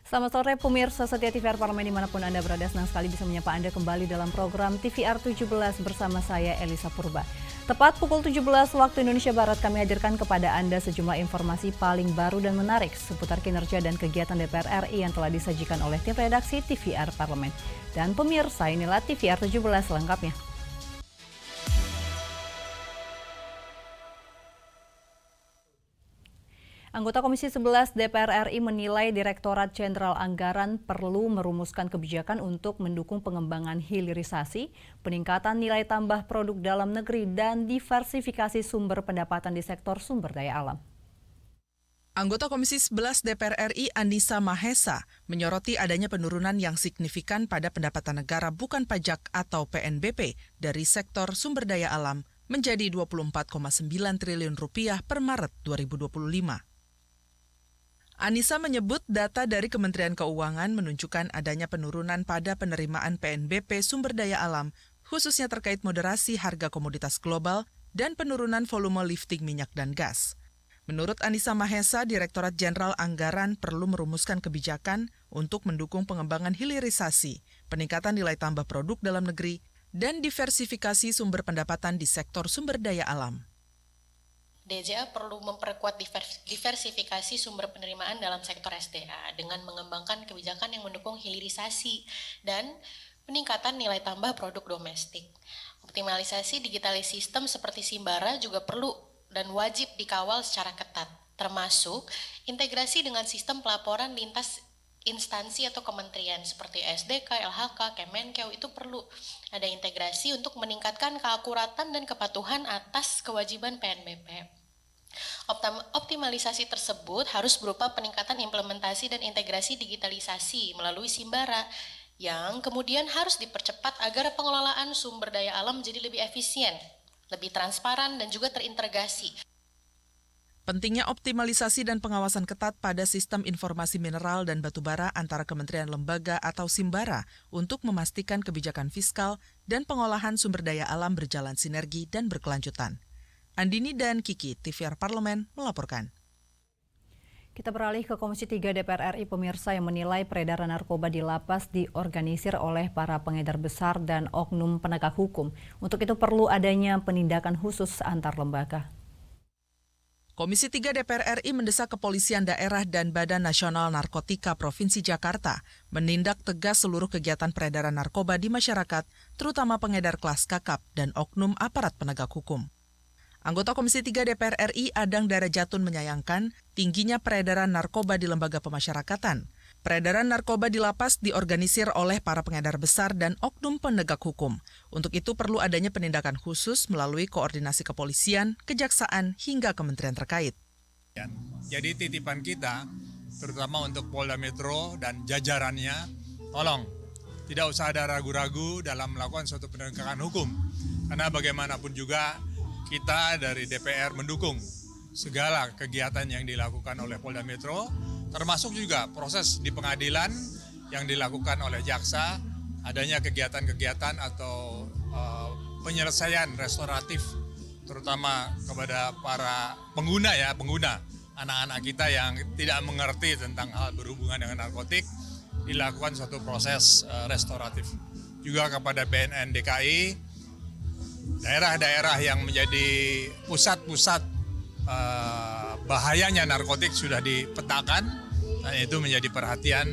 Selamat sore pemirsa setia TVR Parlemen dimanapun Anda berada, senang sekali bisa menyapa Anda kembali dalam program TVR 17 bersama saya Elisa Purba. Tepat pukul 17 waktu Indonesia Barat kami hadirkan kepada Anda sejumlah informasi paling baru dan menarik seputar kinerja dan kegiatan DPR RI yang telah disajikan oleh tim redaksi TVR Parlemen. Dan pemirsa, inilah TVR 17 selengkapnya. Anggota Komisi 11 DPR RI menilai Direktorat Jenderal Anggaran perlu merumuskan kebijakan untuk mendukung pengembangan hilirisasi, peningkatan nilai tambah produk dalam negeri, dan diversifikasi sumber pendapatan di sektor sumber daya alam. Anggota Komisi 11 DPR RI Anissa Mahesa menyoroti adanya penurunan yang signifikan pada pendapatan negara bukan pajak atau PNBP dari sektor sumber daya alam menjadi 24,9 triliun rupiah per Maret 2025. Anissa menyebut data dari Kementerian Keuangan menunjukkan adanya penurunan pada penerimaan PNBP sumber daya alam, khususnya terkait moderasi harga komoditas global dan penurunan volume lifting minyak dan gas. Menurut Anissa Mahesa, Direktorat Jenderal Anggaran perlu merumuskan kebijakan untuk mendukung pengembangan hilirisasi, peningkatan nilai tambah produk dalam negeri, dan diversifikasi sumber pendapatan di sektor sumber daya alam. DJA perlu memperkuat diversifikasi sumber penerimaan dalam sektor SDA dengan mengembangkan kebijakan yang mendukung hilirisasi dan peningkatan nilai tambah produk domestik. Optimalisasi digitalisasi sistem seperti Simbara juga perlu dan wajib dikawal secara ketat, termasuk integrasi dengan sistem pelaporan lintas instansi atau kementerian seperti SDK, LHK, Kemenkeu. Itu perlu ada integrasi untuk meningkatkan keakuratan dan kepatuhan atas kewajiban PNBP. Optimalisasi tersebut harus berupa peningkatan implementasi dan integrasi digitalisasi melalui Simbara yang kemudian harus dipercepat agar pengelolaan sumber daya alam menjadi lebih efisien, lebih transparan dan juga terintegrasi. Pentingnya optimalisasi dan pengawasan ketat pada sistem informasi mineral dan batubara antara kementerian lembaga atau Simbara untuk memastikan kebijakan fiskal dan pengolahan sumber daya alam berjalan sinergi dan berkelanjutan. Andini dan Kiki, TVR Parlemen, melaporkan. Kita beralih ke Komisi 3 DPR RI pemirsa yang menilai peredaran narkoba di lapas diorganisir oleh para pengedar besar dan oknum penegak hukum. Untuk itu perlu adanya penindakan khusus antar lembaga. Komisi 3 DPR RI mendesak Kepolisian Daerah dan Badan Nasional Narkotika Provinsi Jakarta menindak tegas seluruh kegiatan peredaran narkoba di masyarakat, terutama pengedar kelas kakap dan oknum aparat penegak hukum. Anggota Komisi 3 DPR RI Adang Darajatun menyayangkan tingginya peredaran narkoba di lembaga pemasyarakatan. Peredaran narkoba di lapas diorganisir oleh para pengedar besar dan oknum penegak hukum. Untuk itu perlu adanya penindakan khusus melalui koordinasi kepolisian, kejaksaan, hingga kementerian terkait. Jadi titipan kita, terutama untuk Polda Metro dan jajarannya, tolong tidak usah ada ragu-ragu dalam melakukan suatu penegakan hukum. Karena bagaimanapun juga kita dari DPR mendukung segala kegiatan yang dilakukan oleh Polda Metro, termasuk juga proses di pengadilan yang dilakukan oleh jaksa, adanya kegiatan-kegiatan atau penyelesaian restoratif, terutama kepada para pengguna, anak-anak kita yang tidak mengerti tentang hal berhubungan dengan narkotik, dilakukan suatu proses restoratif. Juga kepada BNN DKI, daerah-daerah yang menjadi pusat-pusat bahayanya narkotik sudah dipetakan, dan itu menjadi perhatian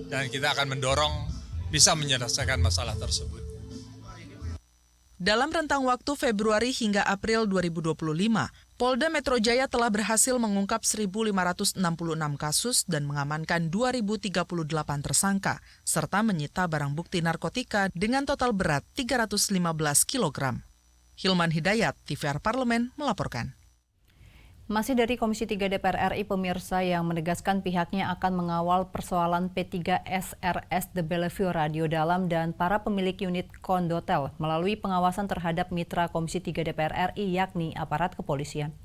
dan kita akan mendorong bisa menyelesaikan masalah tersebut. Dalam rentang waktu Februari hingga April 2025, Polda Metro Jaya telah berhasil mengungkap 1.566 kasus dan mengamankan 2.038 tersangka, serta menyita barang bukti narkotika dengan total berat 315 kg. Hilman Hidayat, TVR Parlemen, melaporkan. Masih dari Komisi 3 DPR RI pemirsa yang menegaskan pihaknya akan mengawal persoalan P3 SRS The Bellevue Radio Dalam dan para pemilik unit kondotel melalui pengawasan terhadap mitra Komisi 3 DPR RI yakni aparat kepolisian.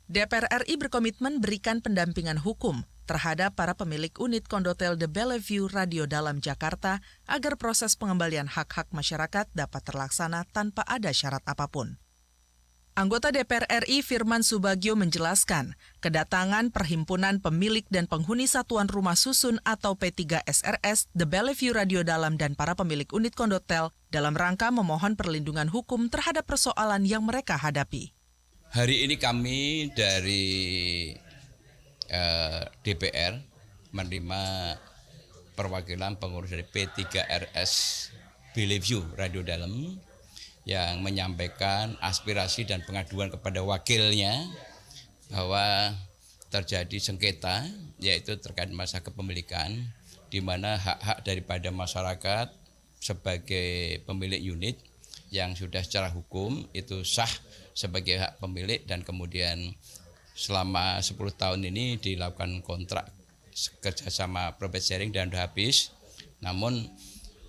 DPR RI berkomitmen berikan pendampingan hukum terhadap para pemilik unit kondotel The Bellevue Radio Dalam Jakarta agar proses pengembalian hak-hak masyarakat dapat terlaksana tanpa ada syarat apapun. Anggota DPR RI Firman Subagio menjelaskan, kedatangan Perhimpunan Pemilik dan Penghuni Satuan Rumah Susun atau P3SRS, The Bellevue Radio Dalam dan para pemilik unit kondotel dalam rangka memohon perlindungan hukum terhadap persoalan yang mereka hadapi. Hari ini kami dari DPR menerima perwakilan pengurus dari P3RS Bellevue Radio Dalam yang menyampaikan aspirasi dan pengaduan kepada wakilnya bahwa terjadi sengketa yaitu terkait masa kepemilikan di mana hak-hak daripada masyarakat sebagai pemilik unit yang sudah secara hukum itu sah sebagai hak pemilik dan kemudian selama 10 tahun ini dilakukan kontrak kerjasama profit sharing dan sudah habis. Namun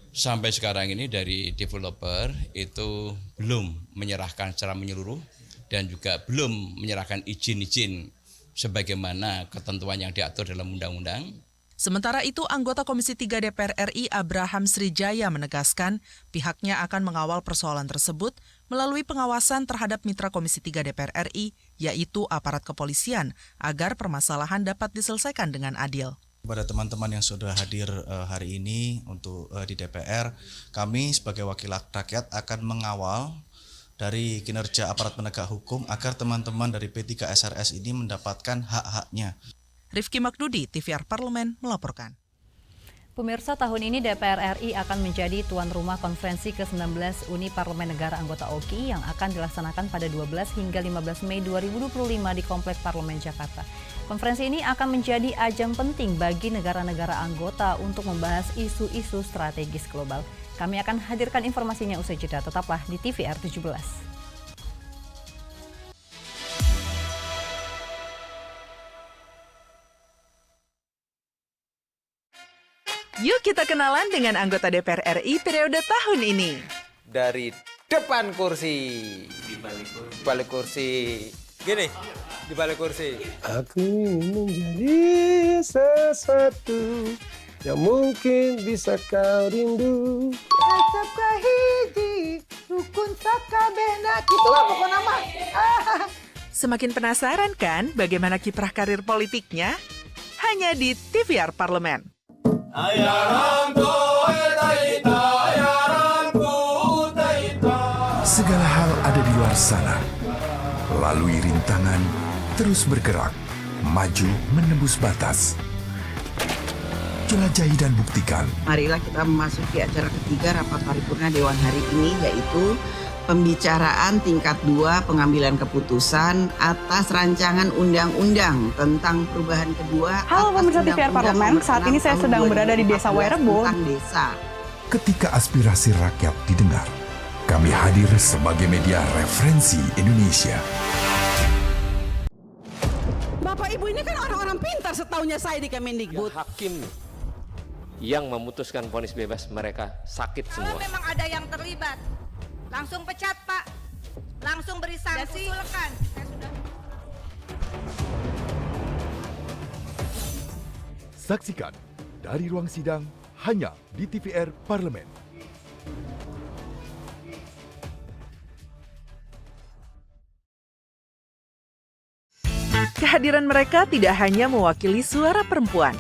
sampai sekarang ini dari developer itu belum menyerahkan secara menyeluruh dan juga belum menyerahkan izin-izin sebagaimana ketentuan yang diatur dalam undang-undang. Sementara itu, anggota Komisi 3 DPR RI Abraham Srijaya menegaskan pihaknya akan mengawal persoalan tersebut melalui pengawasan terhadap mitra Komisi 3 DPR RI, yaitu aparat kepolisian, agar permasalahan dapat diselesaikan dengan adil. Kepada teman-teman yang sudah hadir hari ini untuk di DPR, kami sebagai wakil rakyat akan mengawal dari kinerja aparat penegak hukum agar teman-teman dari P3SRS ini mendapatkan hak-haknya. Rifki Makdudi, TVR Parlemen melaporkan. Pemirsa, tahun ini DPR RI akan menjadi tuan rumah konferensi ke-19 Uni Parlemen Negara Anggota OKI yang akan dilaksanakan pada 12 hingga 15 Mei 2025 di Kompleks Parlemen Jakarta. Konferensi ini akan menjadi ajang penting bagi negara-negara anggota untuk membahas isu-isu strategis global. Kami akan hadirkan informasinya usai jeda. Tetaplah di TVR 17. Yuk kita kenalan dengan anggota DPR RI periode tahun ini. Dari depan kursi, di balik kursi. Gini, di balik kursi. Aku ingin menjadi sesuatu yang mungkin bisa kau rindu. Acap kahiji, rukun sakabehna. Gitulah pokok nama. Semakin penasaran kan bagaimana kiprah karir politiknya? Hanya di TVR Parlemen. Segala hal ada di luar sana. Lalui rintangan, terus bergerak, maju menembus batas. Jelajahi dan buktikan. Marilah kita memasuki acara ketiga rapat paripurna Dewan hari ini, yaitu pembicaraan tingkat 2 pengambilan keputusan atas rancangan undang-undang tentang perubahan kedua. Halo pemirsa TVR Parlemen, saat ini saya sedang berada di Desa Wairebo. Ketika aspirasi rakyat didengar, kami hadir sebagai media referensi Indonesia. Bapak Ibu ini kan orang-orang pintar setaunya saya di Kemendikbud. Hakim yang memutuskan vonis bebas mereka sakit semua. Kalau memang ada yang terlibat, langsung pecat Pak, langsung beri sanksi. Usulkan. Saksikan dari ruang sidang hanya di TVR Parlemen. Kehadiran mereka tidak hanya mewakili suara perempuan,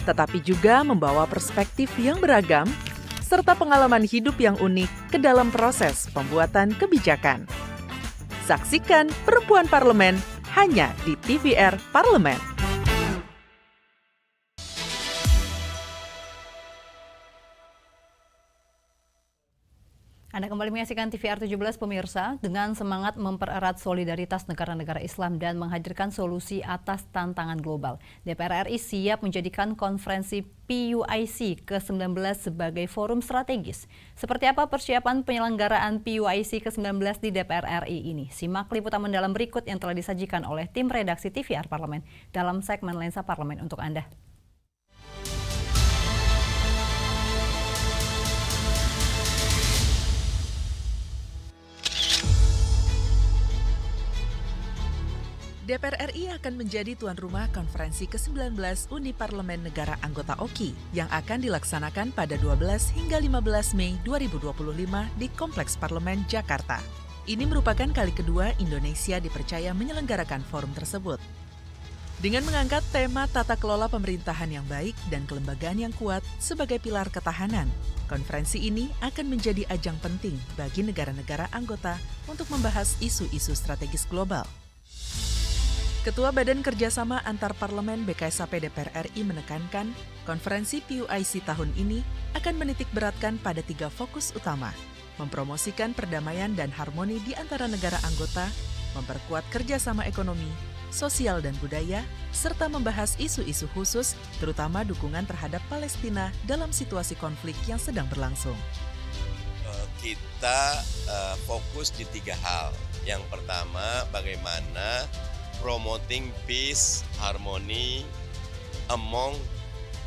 tetapi juga membawa perspektif yang beragam serta pengalaman hidup yang unik ke dalam proses pembuatan kebijakan. Saksikan Perempuan Parlemen hanya di TVR Parlemen. Anda kembali menyaksikan TVR 17 pemirsa, dengan semangat mempererat solidaritas negara-negara Islam dan menghadirkan solusi atas tantangan global. DPR RI siap menjadikan konferensi PUIC ke-19 sebagai forum strategis. Seperti apa persiapan penyelenggaraan PUIC ke-19 di DPR RI ini? Simak liputan mendalam berikut yang telah disajikan oleh tim redaksi TVR Parlemen dalam segmen Lensa Parlemen untuk Anda. DPR RI akan menjadi tuan rumah konferensi ke-19 Uni Parlemen Negara Anggota OKI yang akan dilaksanakan pada 12 hingga 15 Mei 2025 di Kompleks Parlemen Jakarta. Ini merupakan kali kedua Indonesia dipercaya menyelenggarakan forum tersebut. Dengan mengangkat tema tata kelola pemerintahan yang baik dan kelembagaan yang kuat sebagai pilar ketahanan, konferensi ini akan menjadi ajang penting bagi negara-negara anggota untuk membahas isu-isu strategis global. Ketua Badan Kerjasama Antar Parlemen BKSAP DPR RI menekankan, konferensi PUIC tahun ini akan menitik beratkan pada 3 fokus utama, mempromosikan perdamaian dan harmoni di antara negara anggota, memperkuat kerjasama ekonomi, sosial dan budaya, serta membahas isu-isu khusus, terutama dukungan terhadap Palestina dalam situasi konflik yang sedang berlangsung. Kita fokus di 3 hal. Yang pertama, bagaimana promoting peace, harmony among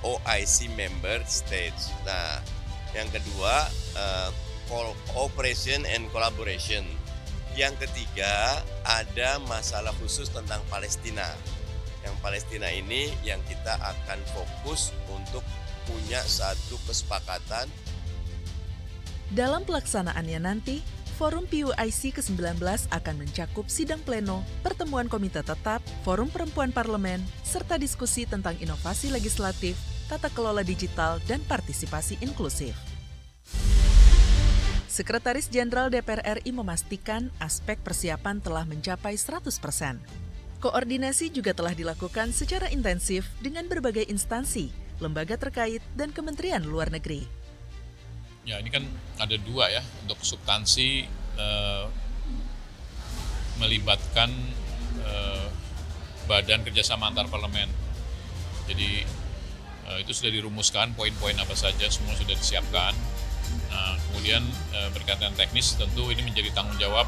OIC member states. Nah, yang kedua, cooperation and collaboration. Yang ketiga, ada masalah khusus tentang Palestina. Yang Palestina ini yang kita akan fokus untuk punya satu kesepakatan. Dalam pelaksanaannya nanti, Forum PUIC ke-19 akan mencakup sidang pleno, pertemuan komite tetap, forum perempuan parlemen, serta diskusi tentang inovasi legislatif, tata kelola digital, dan partisipasi inklusif. Sekretaris Jenderal DPR RI memastikan aspek persiapan telah mencapai 100%. Koordinasi juga telah dilakukan secara intensif dengan berbagai instansi, lembaga terkait, dan Kementerian Luar Negeri. Ya, ini kan ada 2 ya, untuk substansi melibatkan Badan Kerjasama Antar Parlemen. Jadi itu sudah dirumuskan poin-poin apa saja, semua sudah disiapkan. Nah, kemudian berkaitan teknis tentu ini menjadi tanggung jawab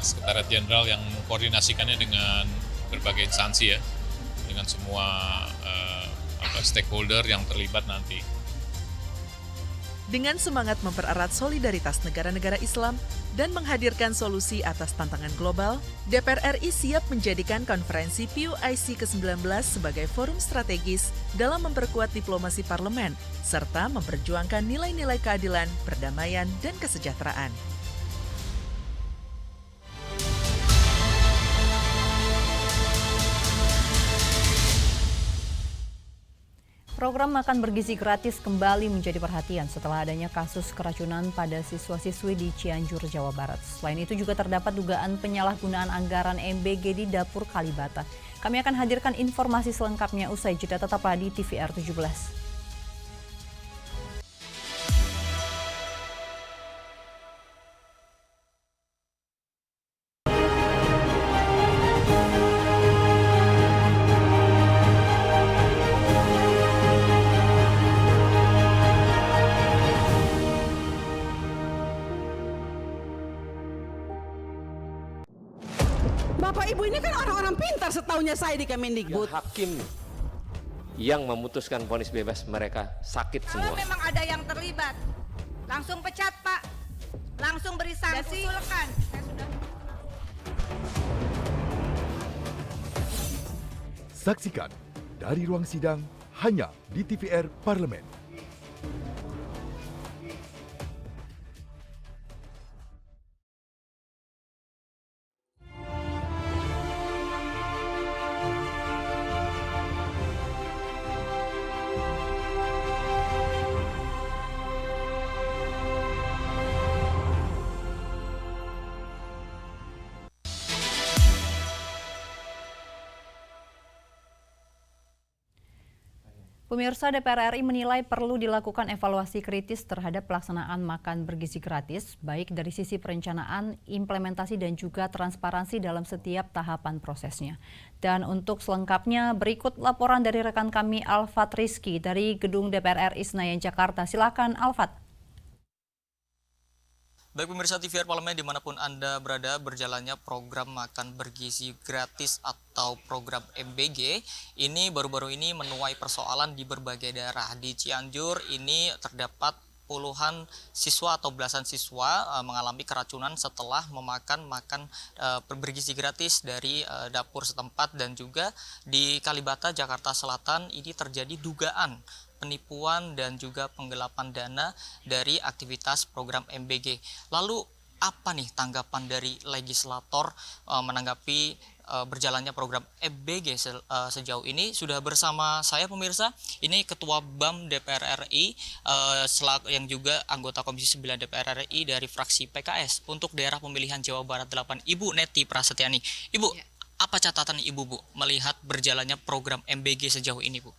Sekretariat Jenderal yang mengkoordinasikannya dengan berbagai instansi ya, dengan semua stakeholder yang terlibat nanti. Dengan semangat mempererat solidaritas negara-negara Islam dan menghadirkan solusi atas tantangan global, DPR RI siap menjadikan konferensi PUIC ke-19 sebagai forum strategis dalam memperkuat diplomasi parlemen, serta memperjuangkan nilai-nilai keadilan, perdamaian, dan kesejahteraan. Program makan bergizi gratis kembali menjadi perhatian setelah adanya kasus keracunan pada siswa-siswi di Cianjur, Jawa Barat. Selain itu juga terdapat dugaan penyalahgunaan anggaran MBG di Dapur Kalibata. Kami akan hadirkan informasi selengkapnya usai jeda, tetaplah di TVR 17. Bapak Ibu ini kan orang-orang pintar setaunya saya di Kemendikbud. Ya, hakim yang memutuskan vonis bebas mereka sakit semua. Kalau memang ada yang terlibat, langsung pecat Pak, langsung beri sanksi. Dan usulkan. Saksikan dari ruang sidang hanya di TVR Parlemen. Pemirsa, DPR RI menilai perlu dilakukan evaluasi kritis terhadap pelaksanaan makan bergizi gratis, baik dari sisi perencanaan, implementasi, dan juga transparansi dalam setiap tahapan prosesnya. Dan untuk selengkapnya, berikut laporan dari rekan kami Alfat Rizky dari Gedung DPR RI Senayan, Jakarta. Silakan Alfat. Baik pemirsa TVR Parlemen dimanapun Anda berada, berjalannya program makan bergizi gratis atau program MBG ini baru-baru ini menuai persoalan di berbagai daerah. Di Cianjur ini terdapat puluhan siswa atau belasan siswa mengalami keracunan setelah memakan bergizi gratis dari dapur setempat, dan juga di Kalibata, Jakarta Selatan ini terjadi dugaan penipuan dan juga penggelapan dana dari aktivitas program MBG. Lalu apa nih tanggapan dari legislator menanggapi berjalannya program MBG sejauh ini? Sudah bersama saya pemirsa, ini Ketua BAM DPR RI yang juga anggota Komisi 9 DPR RI dari fraksi PKS untuk daerah pemilihan Jawa Barat 8, Ibu Neti Prasetyani. Ibu, apa catatan Ibu, Bu, melihat berjalannya program MBG sejauh ini, Bu?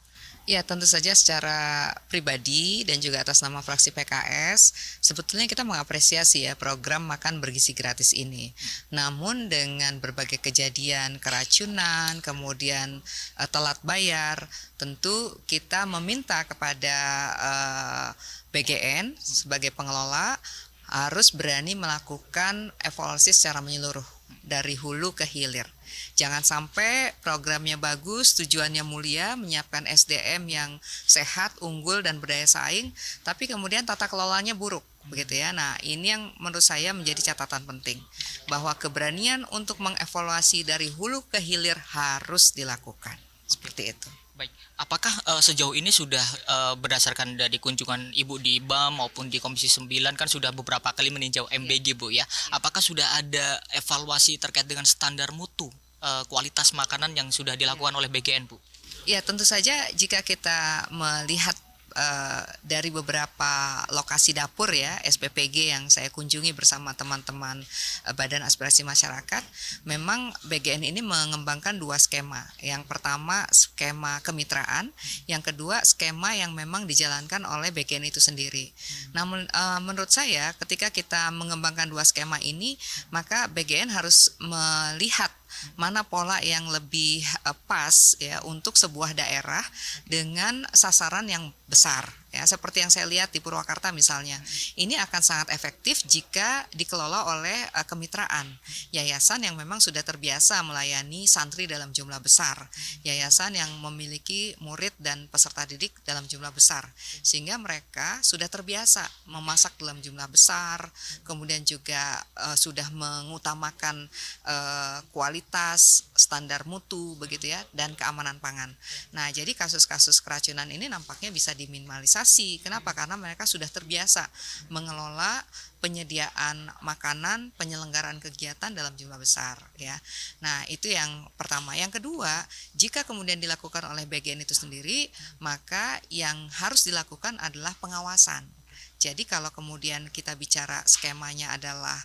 Ya, tentu saja secara pribadi dan juga atas nama fraksi PKS, sebetulnya kita mengapresiasi ya program makan bergizi gratis ini. Namun dengan berbagai kejadian keracunan, kemudian telat bayar, tentu kita meminta kepada BGN sebagai pengelola harus berani melakukan evaluasi secara menyeluruh dari hulu ke hilir. Jangan sampai programnya bagus, tujuannya mulia, menyiapkan SDM yang sehat, unggul, dan berdaya saing, tapi kemudian tata kelolanya buruk, begitu ya. Nah, ini yang menurut saya menjadi catatan penting, bahwa keberanian untuk mengevaluasi dari hulu ke hilir harus dilakukan, seperti itu. Baik, apakah sejauh ini sudah berdasarkan dari kunjungan Ibu di BAM maupun di Komisi 9 kan sudah beberapa kali meninjau MBG, Bu ya. Apakah sudah ada evaluasi terkait dengan standar mutu kualitas makanan yang sudah dilakukan oleh BGN, Bu? Ya, tentu saja jika kita melihat dari beberapa lokasi dapur ya SPPG yang saya kunjungi bersama teman-teman Badan Aspirasi Masyarakat, memang BGN ini mengembangkan dua skema. Yang pertama skema kemitraan, yang kedua skema yang memang dijalankan oleh BGN itu sendiri. Namun menurut saya ketika kita mengembangkan dua skema ini, maka BGN harus melihat mana pola yang lebih pas ya untuk sebuah daerah dengan sasaran yang besar ya, seperti yang saya lihat di Purwakarta misalnya. Ini akan sangat efektif jika dikelola oleh kemitraan, yayasan yang memang sudah terbiasa melayani santri dalam jumlah besar, yayasan yang memiliki murid dan peserta didik dalam jumlah besar, sehingga mereka sudah terbiasa memasak dalam jumlah besar, kemudian juga sudah mengutamakan kualitas, standar mutu begitu ya, dan keamanan pangan. Nah, jadi kasus-kasus keracunan ini nampaknya bisa diminimalisasi. Kenapa? Karena mereka sudah terbiasa mengelola penyediaan makanan, penyelenggaraan kegiatan dalam jumlah besar ya. Nah, itu yang pertama. Yang kedua, jika kemudian dilakukan oleh BGN itu sendiri, maka yang harus dilakukan adalah pengawasan. Jadi kalau kemudian kita bicara skemanya adalah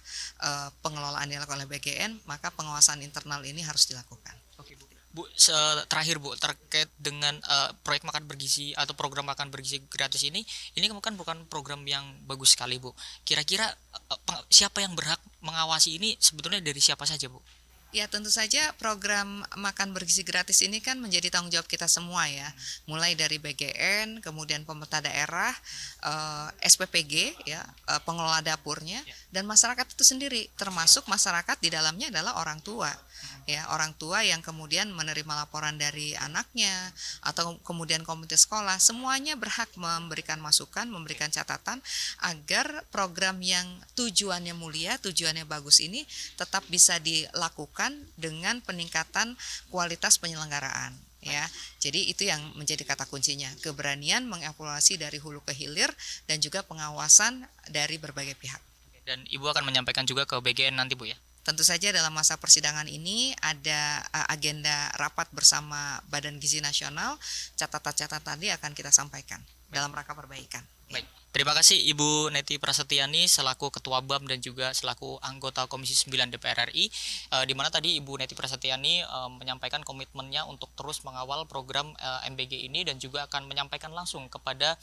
pengelolaan yang dilakukan oleh BGN, maka pengawasan internal ini harus dilakukan. Oke, Bu, terakhir Bu, terkait dengan proyek makan bergizi atau program makan bergizi gratis ini kan bukan program yang bagus sekali, Bu. Kira-kira siapa yang berhak mengawasi ini sebetulnya dari siapa saja, Bu? Ya, tentu saja program makan bergizi gratis ini kan menjadi tanggung jawab kita semua ya. Mulai dari BGN, kemudian pemerintah daerah, SPPG ya, pengelola dapurnya, dan masyarakat itu sendiri, termasuk masyarakat di dalamnya adalah orang tua. Ya, orang tua yang kemudian menerima laporan dari anaknya atau kemudian komite sekolah, semuanya berhak memberikan masukan, memberikan catatan agar program yang tujuannya mulia, tujuannya bagus ini tetap bisa dilakukan dengan peningkatan kualitas penyelenggaraan ya. Jadi itu yang menjadi kata kuncinya, keberanian mengevaluasi dari hulu ke hilir dan juga pengawasan dari berbagai pihak. Dan Ibu akan menyampaikan juga ke BGN nanti, Bu ya? Tentu saja dalam masa persidangan ini ada agenda rapat bersama Badan Gizi Nasional, catatan-catatan tadi akan kita sampaikan dalam rangka perbaikan. Baik. Terima kasih Ibu Neti Prasetyani selaku Ketua BAM dan juga selaku anggota Komisi 9 DPR RI, di mana tadi Ibu Neti Prasetyani menyampaikan komitmennya untuk terus mengawal program MBG ini dan juga akan menyampaikan langsung kepada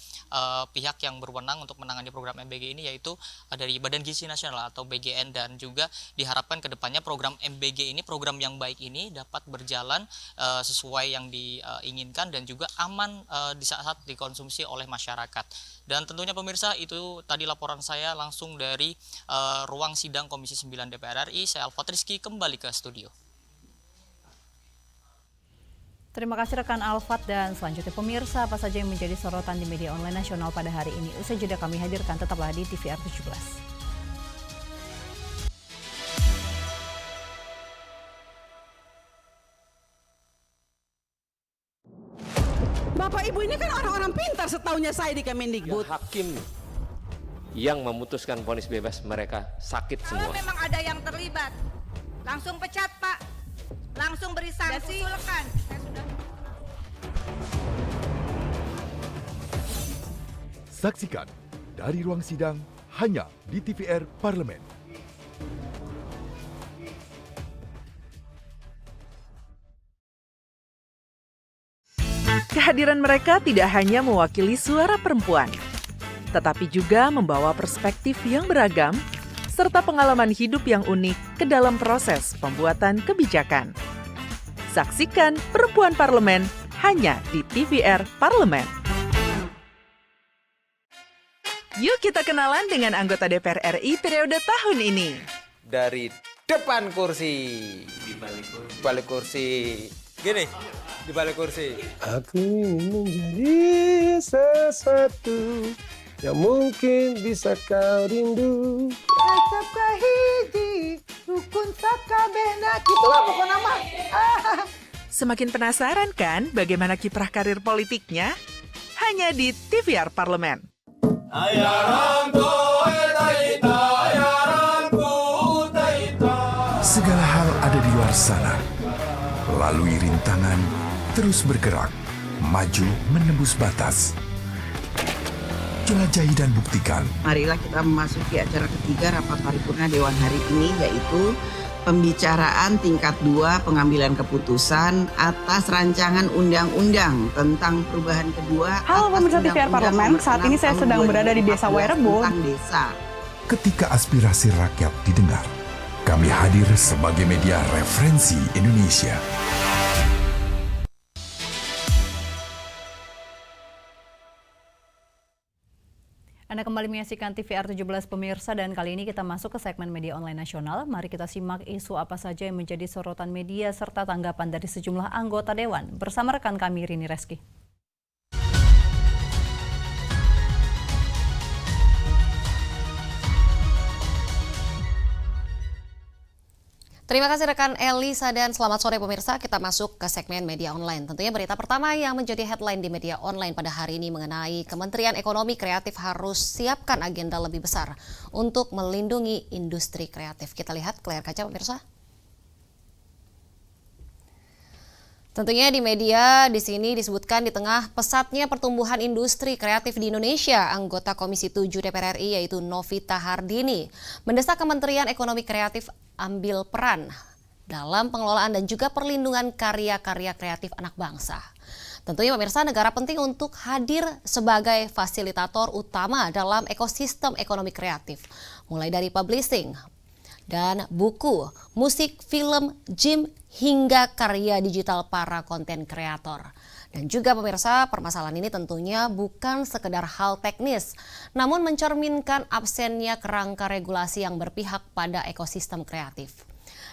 pihak yang berwenang untuk menangani program MBG ini, yaitu dari Badan Gizi Nasional atau BGN, dan juga diharapkan ke depannya program MBG ini, program yang baik ini dapat berjalan sesuai yang diinginkan dan juga aman di saat dikonsumsi oleh masyarakat. Dan tentunya pemirsa, itu tadi laporan saya langsung dari ruang sidang Komisi 9 DPR RI. Saya Alfat Rizky kembali ke studio. Terima kasih rekan Alfat, dan selanjutnya pemirsa, apa saja yang menjadi sorotan di media online nasional pada hari ini? Usai jeda kami hadirkan, tetaplah di TVR 17. Bapak Ibu ini kan orang-orang pintar, setaunya saya di Kemendikbud. Ya, hakim. yang memutuskan vonis bebas mereka sakit semua. Kalau memang ada yang terlibat, langsung pecat Pak, langsung beri sanksi. Usulkan. Saksikan dari ruang sidang hanya di TVR Parlemen. Kehadiran mereka tidak hanya mewakili suara perempuan, tetapi juga membawa perspektif yang beragam serta pengalaman hidup yang unik ke dalam proses pembuatan kebijakan. Saksikan Perempuan Parlemen hanya di TVR Parlemen. Yuk kita kenalan dengan anggota DPR RI periode tahun ini. Dari depan kursi, di balik kursi. Gini, di balik kursi. Aku ingin menjadi sesuatu yang mungkin bisa kau rindu. Tetap kahiji, rukun sakabehna. Itulah pokok nama. Semakin penasaran kan bagaimana kiprah karir politiknya? Hanya di TVR Parlemen. Segala hal ada di luar sana. Lalui rintangan, terus bergerak, maju menembus batas. Jelajahi dan buktikan. Marilah kita memasuki acara ketiga rapat paripurna Dewan hari ini, yaitu pembicaraan tingkat 2 pengambilan keputusan atas rancangan undang-undang tentang perubahan kedua. Halo pemirsa TVR Parlemen, saat ini saya sedang berada di Desa Wairebo. Ketika aspirasi rakyat didengar, kami hadir sebagai media referensi Indonesia. Anda kembali menyaksikan TVR 17 pemirsa, dan kali ini kita masuk ke segmen media online nasional. Mari kita simak isu apa saja yang menjadi sorotan media serta tanggapan dari sejumlah anggota Dewan. Bersama rekan kami Rini Reski. Terima kasih rekan Elisa dan selamat sore pemirsa. Kita masuk ke segmen media online. Tentunya berita pertama yang menjadi headline di media online pada hari ini mengenai Kementerian Ekonomi Kreatif harus siapkan agenda lebih besar untuk melindungi industri kreatif. Kita lihat ke layar kaca pemirsa. Tentunya di media di sini disebutkan di tengah pesatnya pertumbuhan industri kreatif di Indonesia, anggota Komisi 7 DPR RI yaitu Novita Hardini mendesak Kementerian Ekonomi Kreatif ambil peran dalam pengelolaan dan juga perlindungan karya-karya kreatif anak bangsa. Tentunya pemirsa, negara penting untuk hadir sebagai fasilitator utama dalam ekosistem ekonomi kreatif, mulai dari publishing dan buku, musik, film, gym, hingga karya digital para konten kreator. Dan juga pemirsa, permasalahan ini tentunya bukan sekedar hal teknis, namun mencerminkan absennya kerangka regulasi yang berpihak pada ekosistem kreatif.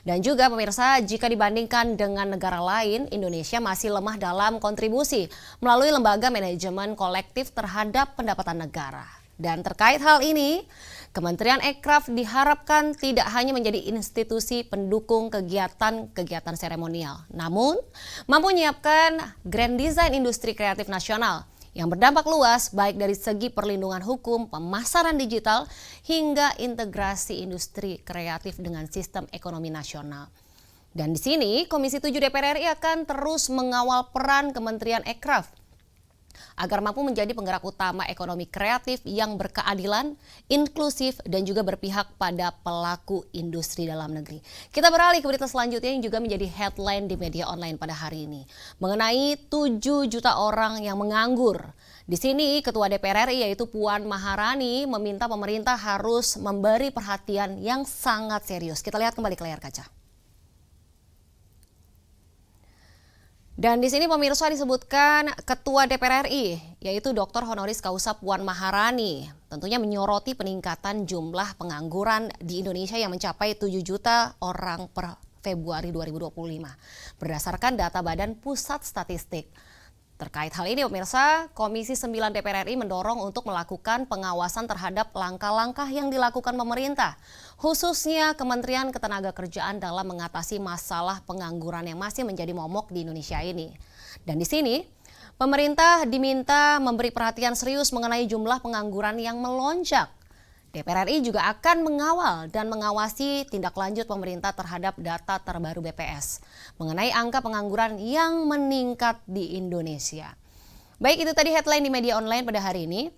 Dan juga pemirsa, jika dibandingkan dengan negara lain, Indonesia masih lemah dalam kontribusi melalui lembaga manajemen kolektif terhadap pendapatan negara. Dan terkait hal ini, Kementerian Ekraf diharapkan tidak hanya menjadi institusi pendukung kegiatan-kegiatan seremonial, namun mampu menyiapkan grand design industri kreatif nasional yang berdampak luas baik dari segi perlindungan hukum, pemasaran digital, hingga integrasi industri kreatif dengan sistem ekonomi nasional. Dan di sini Komisi 7 DPR RI akan terus mengawal peran Kementerian Ekraf agar mampu menjadi penggerak utama ekonomi kreatif yang berkeadilan, inklusif, dan juga berpihak pada pelaku industri dalam negeri. Kita beralih ke berita selanjutnya yang juga menjadi headline di media online pada hari ini. Mengenai 7 juta orang yang menganggur. Di sini Ketua DPR RI yaitu Puan Maharani meminta pemerintah harus memberi perhatian yang sangat serius. Kita lihat kembali ke layar kaca. Dan di sini pemirsa disebutkan Ketua DPR RI yaitu Dr. Honoris Causa Puan Maharani tentunya menyoroti peningkatan jumlah pengangguran di Indonesia yang mencapai 7 juta orang per Februari 2025 berdasarkan data Badan Pusat Statistik. Terkait hal ini pemirsa, Komisi 9 DPR RI mendorong untuk melakukan pengawasan terhadap langkah-langkah yang dilakukan pemerintah, khususnya Kementerian Ketenagakerjaan dalam mengatasi masalah pengangguran yang masih menjadi momok di Indonesia ini. Dan di sini, pemerintah diminta memberi perhatian serius mengenai jumlah pengangguran yang melonjak. DPR RI juga akan mengawal dan mengawasi tindak lanjut pemerintah terhadap data terbaru BPS mengenai angka pengangguran yang meningkat di Indonesia. Baik, itu tadi headline di media online pada hari ini.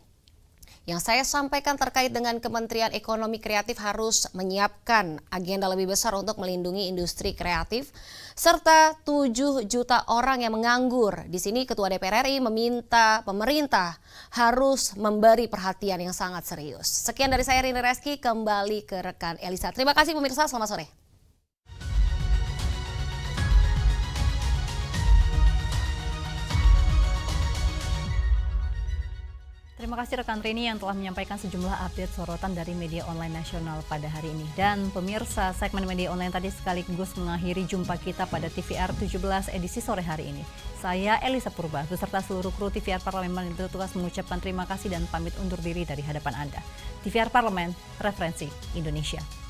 Yang saya sampaikan terkait dengan Kementerian Ekonomi Kreatif harus menyiapkan agenda lebih besar untuk melindungi industri kreatif serta 7 juta orang yang menganggur. Di sini Ketua DPR RI meminta pemerintah harus memberi perhatian yang sangat serius. Sekian dari saya Rini Reski, kembali ke rekan Elisa. Terima kasih pemirsa, selamat sore. Terima kasih rekan Rini yang telah menyampaikan sejumlah update sorotan dari media online nasional pada hari ini. Dan pemirsa, segmen media online tadi sekaligus mengakhiri jumpa kita pada TVR 17 edisi sore hari ini. Saya Elisa Purba beserta seluruh kru TVR Parlemen yang bertugas mengucapkan terima kasih dan pamit undur diri dari hadapan Anda. TVR Parlemen, referensi Indonesia.